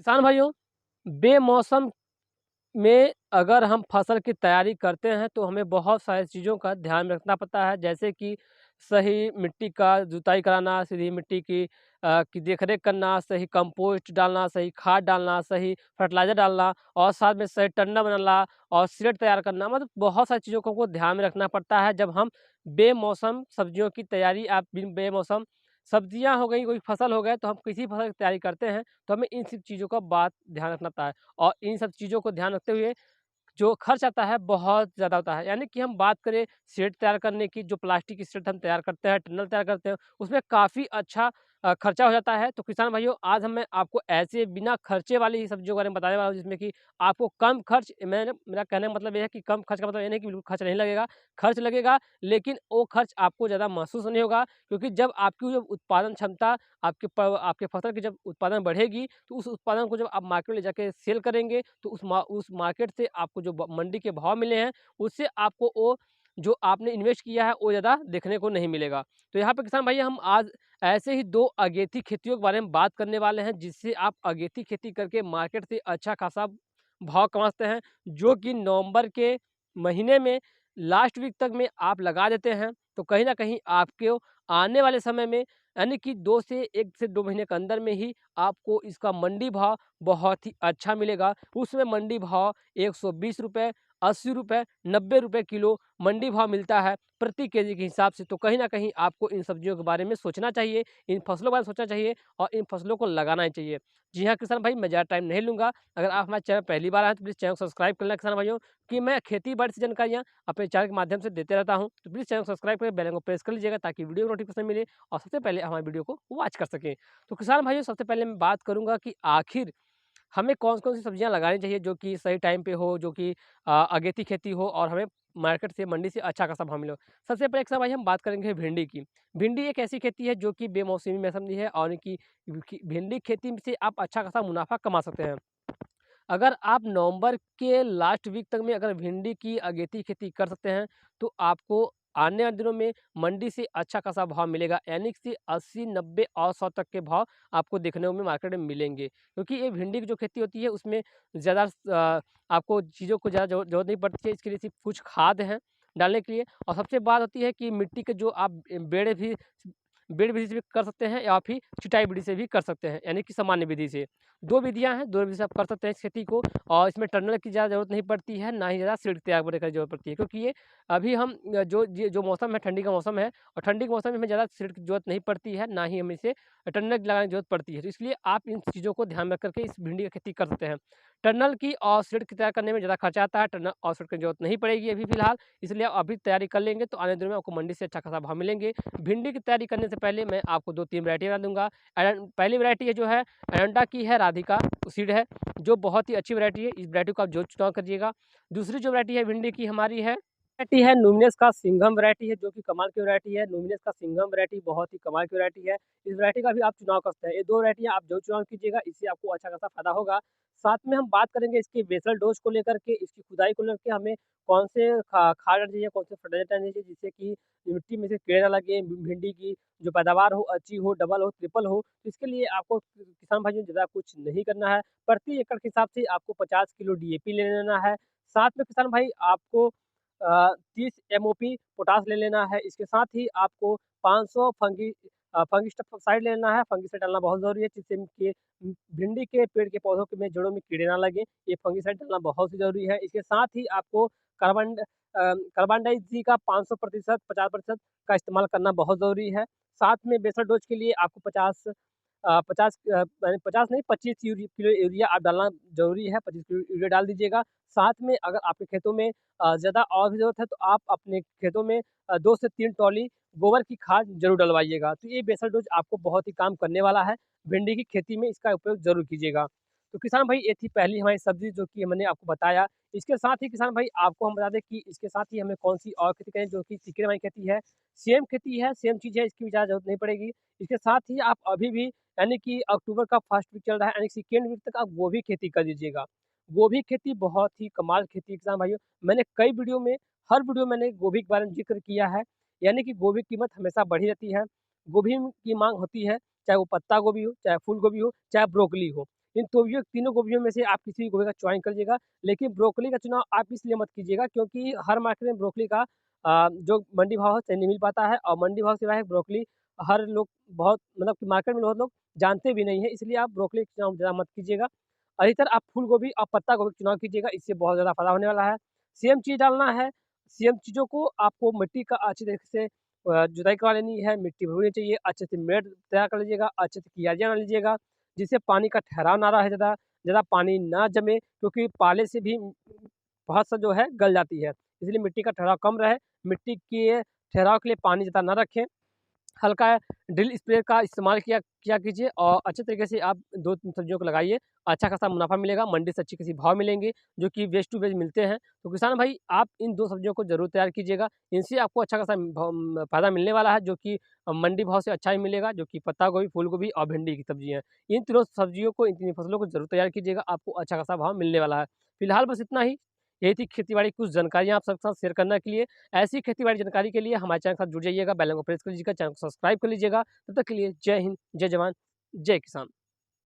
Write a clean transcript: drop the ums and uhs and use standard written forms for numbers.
किसान भाइयों, बेमौसम में अगर हम फसल की तैयारी करते हैं तो हमें बहुत सारी चीज़ों का ध्यान रखना पड़ता है। जैसे कि सही मिट्टी का जुताई कराना, सीधी मिट्टी की देख-रेख करना, सही कंपोस्ट डालना, सही खाद डालना, सही फर्टिलाइज़र डालना और साथ में सही टन्ना बनाना और सीड तैयार करना, मतलब बहुत सारी चीज़ों को हमको ध्यान में रखना पड़ता है जब हम बेमौसम सब्जियों की तैयारी आप बिन बेमौसम सब्जियाँ हो गई, कोई फसल हो गए, तो हम किसी फसल की तैयारी करते हैं तो हमें इन सब चीज़ों का बात ध्यान रखना पड़ता है। और इन सब चीज़ों को ध्यान रखते हुए जो खर्च आता है बहुत ज़्यादा होता है। यानी कि हम बात करें शेड तैयार करने की, जो प्लास्टिक की शेड हम तैयार करते हैं, टनल तैयार करते हैं, उसमें काफ़ी अच्छा खर्चा हो जाता है। तो किसान भाइयों, आज मैं आपको ऐसे बिना खर्चे वाली ही सब्जियों के बारे में बताने वाला हूँ जिसमें कि आपको कम खर्च मैंने मेरा कहने का मतलब ये है कि कम खर्च का मतलब ये नहीं कि बिल्कुल खर्च नहीं लगेगा, खर्च लगेगा, लेकिन वो खर्च आपको ज़्यादा महसूस नहीं होगा, क्योंकि जब आपकी जो उत्पादन क्षमता आपके फसल की जब उत्पादन बढ़ेगी, तो उस उत्पादन को जब आप मार्केट में ले जाके सेल करेंगे, तो उस मार्केट से आपको जो मंडी के भाव मिले हैं, उससे आपको वो जो आपने इन्वेस्ट किया है वो ज़्यादा देखने को नहीं मिलेगा। तो यहाँ पे किसान भाई, हम आज ऐसे ही 2 अगेती खेतियों के बारे में बात करने वाले हैं, जिससे आप अगेती खेती करके मार्केट से अच्छा खासा भाव कमा सकते हैं, जो कि नवंबर के महीने में लास्ट वीक तक में आप लगा देते हैं, तो कहीं न कहीं आपको आने वाले समय में, यानी कि 2 से 1 से 2 महीने के अंदर में ही आपको इसका मंडी भाव बहुत ही अच्छा मिलेगा। उसमें मंडी भाव ₹120, ₹80, ₹90 किलो मंडी भाव मिलता है प्रति केजी के हिसाब से। तो कहीं न कहीं आपको इन सब्जियों के बारे में सोचना चाहिए, इन फसलों के बारे में सोचना चाहिए और इन फसलों को लगाना ही चाहिए। जी हाँ, किसान भाई, मैं ज़्यादा टाइम नहीं लूँगा। अगर आप हमारे चैनल पहली बार आए हैं तो प्लीज़ चैनल को सब्सक्राइब कर लें किसान भाइयों, कि मैं खेती-बाड़ी से जानकारियाँ अपने चैनल के माध्यम से देते रहता हूँ। तो प्लीज़ चैनल को सब्सक्राइब करके बेल आइकन को प्रेस कर लीजिएगा, ताकि वीडियो नोटिफिकेशन मिले और सबसे पहले हमारी वीडियो को वॉच कर सकें। तो किसान भाइयों, सबसे पहले मैं बात करूँगा कि आखिर हमें कौन-कौन सी सब्जियाँ लगानी चाहिए जो कि सही टाइम पे हो, जो कि अगेती खेती हो और हमें मार्केट से, मंडी से अच्छा खासा भाव मिले हो। सबसे पहले किसान भाई, हम बात करेंगे भिंडी की। भिंडी एक ऐसी खेती है जो कि बेमौसमी में सब्जी है और इनकी भिंडी खेती से आप अच्छा खासा मुनाफ़ा कमा सकते हैं। अगर आप नवंबर के लास्ट वीक तक में अगर भिंडी की अगेती खेती कर सकते हैं, तो आपको आने वाले दिनों में मंडी से अच्छा खासा भाव मिलेगा। यानी कि 80, 90 और 100 तक के भाव आपको देखने को मार्केट में मिलेंगे। क्योंकि ये भिंडी की जो खेती होती है उसमें ज़्यादा आपको चीज़ों को ज़्यादा ज़रूरत नहीं पड़ती है। इसके लिए सिर्फ़ कुछ खाद हैं डालने के लिए, और सबसे बात होती है कि मिट्टी के जो आप बेड़ विधि से भी कर सकते हैं या फिर छिटाई विधि से भी कर सकते हैं, यानी कि सामान्य विधि से। 2 विधियाँ हैं, 2 विधि से आप कर सकते हैं इस खेती को, और इसमें टनल की ज़्यादा ज़रूरत नहीं पड़ती है, ना ही ज़्यादा सीड तैयार करने की ज़रूरत पड़ती है। क्योंकि ये अभी हम जो मौसम है, ठंडी का मौसम है, और ठंडी के मौसम में हमें ज़्यादा सीड की ज़रूरत नहीं पड़ती है, ना ही हमें इसे टनल लगाने की ज़रूरत पड़ती है। तो इसलिए आप इन चीज़ों को ध्यान में रख कर के इस भिंडी की खेती कर सकते हैं। टनल की और सीड की तैयार करने में ज़्यादा खर्चा आता है, टनल और सीड की ज़रूरत नहीं पड़ेगी अभी फ़िलहाल, इसलिए आप अभी तैयारी कर लेंगे तो आने दिनों में आपको मंडी से अच्छा खासा भाव मिलेंगे। भिंडी की तैयारी करने से पहले मैं आपको 2-3 वैरायटी बता दूँगा। पहली वैरायटी है जो है एरंडा की है, राधिका सीड है, जो बहुत ही अच्छी वैरायटी है। इस वैरायटी को आप ज़रूर चुनाव करिएगा। दूसरी जो वैरायटी है भिंडी की हमारी है, वैरायटी है न्यूमिनस का सिंघम वैरायटी है, जो कि कमाल की वैरायटी है। न्यूमिनस का सिंघम वैरायटी बहुत ही कमाल की वैरायटी है। इस वैरायटी का भी आप चुनाव कर सकते हैं। ये 2 वैरायटियाँ आप ज़रूर चुनाव कीजिएगा, इससे आपको अच्छा खासा फ़ायदा होगा। साथ में हम बात करेंगे इसके बेसल डोज़ को लेकर के, इसकी खुदाई को लेकर के हमें कौन से खाद डालनी चाहिए, कौन से फर्टिलाइज़र डालनी चाहिए, जिससे कि मिट्टी में से कीड़े ना लगे, भिंडी की जो पैदावार हो अच्छी हो, डबल हो, ट्रिपल हो। तो इसके लिए आपको किसान भाइयों ज़्यादा कुछ नहीं करना है। प्रति एकड़ के हिसाब से आपको 50 किलो डीएपी ले लेना है। साथ में किसान भाई आपको 30 एमओपी पोटाश ले लेना है। इसके साथ ही आपको 500 फंगिसाइड ले लेना है। फंगिसाइड डालना बहुत ज़रूरी है, जिससे कि भिंडी के पेड़ के पौधों के में जड़ों में कीड़े ना लगें। ये फंगिसाइड डालना बहुत ही ज़रूरी है। इसके साथ ही आपको कार्बन डाइज़ी का 500% 50% का इस्तेमाल करना बहुत ज़रूरी है। साथ में बेसल डोज़ के लिए आपको 50 यानी 50 नहीं, 25 किलो यूरिया आप डालना ज़रूरी है, 25 किलो यूरिया डाल दीजिएगा। साथ में अगर आपके खेतों में ज़्यादा और भी ज़रूरत है, तो आप अपने खेतों में 2 से 3 ट्रॉली गोबर की खाद ज़रूर डलवाइएगा। तो ये बेसल डोज़ आपको बहुत ही काम करने वाला है। भिंडी की खेती में इसका उपयोग ज़रूर कीजिएगा। तो किसान भाई, ये थी पहली हमारी सब्ज़ी जो कि मैंने आपको बताया। इसके साथ ही किसान भाई आपको हम बता दें कि इसके साथ ही हमें कौन-सी और खेती करें, जो कि सीक्रेट वाली खेती है। सेम खेती है, सेम चीज़ है, इसकी भी ज़्यादा ज़रूरत नहीं पड़ेगी। इसके साथ ही आप अभी भी, यानी कि अक्टूबर का फर्स्ट वीक चल रहा है, यानी सेकेंड वीक तक आप गोभी खेती कर दीजिएगा। गोभी खेती बहुत ही कमाल खेती है किसान भाइयों। मैंने कई वीडियो में, हर वीडियो मैंने गोभी के बारे में ज़िक्र किया है, यानी कि गोभी की कीमत हमेशा बढ़ी रहती है। गोभी की माँग होती है, चाहे वो पत्ता गोभी हो, चाहे फूल गोभी हो, चाहे ब्रोकली हो। इन तोबियों तीनों गोभियों में से आप किसी भी गोभी का चयन कर लीजिएगा। लेकिन ब्रोकली का चुनाव आप इसलिए मत कीजिएगा क्योंकि हर मार्केट में ब्रोकली का जो मंडी भाव है सही नहीं मिल पाता है और मंडी भाव सिवाय ब्रोकली हर लोग बहुत मतलब कि मार्केट में बहुत लोग जानते भी नहीं है, इसलिए आप ब्रोकली का चुनाव ज़्यादा मत कीजिएगा। अधिकतर आप फूल गोभी और पत्ता गोभी का चुनाव कीजिएगा, इससे बहुत ज़्यादा फ़ायदा होने वाला है। सेम चीज़ डालना है, सेम चीज़ों को आपको मिट्टी का अच्छी तरीके से जुताई करवा लेनी है, मिट्टी भुननी चाहिए, अच्छे से मेड़ तैयार कर लीजिएगा, अच्छे से कियारियाँ बना लीजिएगा, जिससे पानी का ठहराव ना रहे ज़्यादा, ज़्यादा पानी ना जमे क्योंकि पाले से भी बहुत सा जो है गल जाती है। इसलिए मिट्टी का ठहराव कम रहे, मिट्टी के ठहराव के लिए पानी ज़्यादा ना रखें। हल्का ड्रिल स्प्रे का इस्तेमाल किया किया कीजिए और अच्छे तरीके से आप 2-3 सब्जियों को लगाइए। अच्छा खासा मुनाफ़ा मिलेगा, मंडी से अच्छी किसी भाव मिलेंगे, जो कि वेस्ट टू वेस्ट मिलते हैं। तो किसान भाई आप इन 2 सब्जियों को ज़रूर तैयार कीजिएगा। इनसे आपको अच्छा खासा फ़ायदा मिलने वाला है, जो कि मंडी भाव से अच्छा ही मिलेगा, जो कि पत्ता गोभी, फूल गोभी और भिंडी की सब्ज़ी है। इन तीनों सब्जियों को, इन तीनों फसलों को ज़रूर तैयार कीजिएगा, आपको अच्छा खासा भाव मिलने वाला है। फिलहाल बस इतना ही। यही थी खेती-बाड़ी की कुछ जानकारियाँ आप सबके साथ शेयर करने के लिए। ऐसी खेती-बाड़ी जानकारी के लिए हमारे चैनल के साथ जुड़ जाइएगा, बेल आइकन को प्रेस कर लीजिएगा, चैनल को सब्सक्राइब कर लीजिएगा। तब तक के लिए जय हिंद, जय जवान, जय किसान।